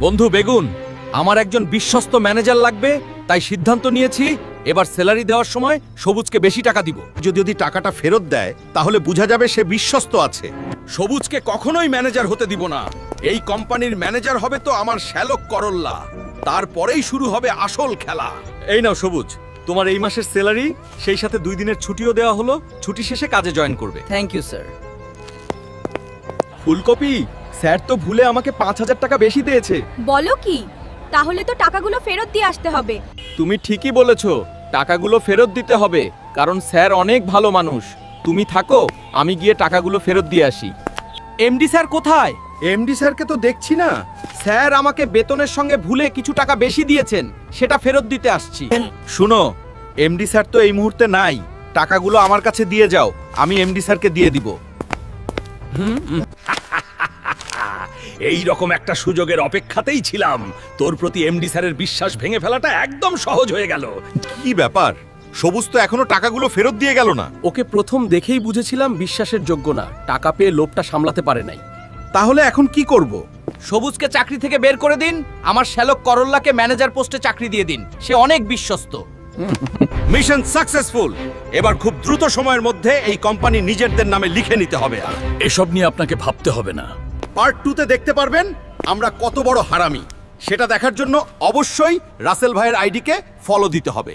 বন্ধু বেগুন, আমার একজন বিশ্বস্ত ম্যানেজার লাগবে, তাই সিদ্ধান্ত নিয়েছি এবার স্যালারি দেওয়ার সময় সবুজকে বেশি টাকা দিব। যদি টাকাটা ফেরত দেয় তাহলে বোঝা যাবে সে বিশ্বস্ত আছে। সবুজকে কখনোই ম্যানেজার হতে দিব না। এই কোম্পানির ম্যানেজার হবে তো আমার শ্যালক করল্লা, তারপরেই শুরু হবে আসল খেলা। এই নাও সবুজ, তোমার এই মাসের স্যালারি, সেই সাথে 2 দিনের ছুটিও দেওয়া হলো। ছুটি শেষে কাজে জয়েন করবে। Thank you sir. ফুলকপি, স্যার তো ভুলে আমাকে 5000 টাকা বেশি দিয়েছে। বলো কি? তাহলে তো টাকাগুলো ফেরত দিয়ে আসতে হবে। তুমি ঠিকই বলেছো, টাকাগুলো ফেরত দিতে হবে, কারণ স্যার অনেক ভালো মানুষ। তুমি থাকো, আমি গিয়ে টাকাগুলো ফেরত দিয়ে আসি। এমডি স্যার কোথায়? এমডি স্যারকে তো দেখছি না। স্যার আমাকে বেতনের সঙ্গে ভুলে কিছু টাকা বেশি দিয়েছেন, সেটা ফেরত দিতে আসছি। শুনো, এমডি স্যার তো এই মুহূর্তে নাই। টাকাগুলো আমার কাছে দিয়ে যাও, আমি এমডি স্যারকে দিয়ে দিব। এই রকম একটা সুযোগের অপেক্ষাতেই ছিলাম। তোর প্রতি এমডি স্যারের বিশ্বাস ভেঙে ফেলাটা একদম সহজ হয়ে গেল। কি ব্যাপার? সবুজ তো এখনো টাকাগুলো ফেরত দিয়ে গেল না। ওকে প্রথম দেখেই বুঝেছিলাম বিশ্বাসের যোগ্য না। টাকা পেয়ে লোভটা সামলাতে পারে নাই। তাহলে এখন কি করব? সবুজকে চাকরি থেকে বের করে দিন, আমার শ্যালক করল্লাকে ম্যানেজার পোস্টে চাকরি দিয়ে দিন। সে অনেক বিশ্বস্ত। Mission successful. এবার খুব দ্রুত সময়ের মধ্যে এই কোম্পানি নিজেদের নামে লিখে নিতে হবে। এসব নিয়ে আপনাকে ভাবতে হবে না। পার্ট 2-তে দেখতে পারবেন আমরা কত বড় হারামি। সেটা দেখার জন্য অবশ্যই রাসেল ভাইয়ের আইডিকে ফলো দিতে হবে।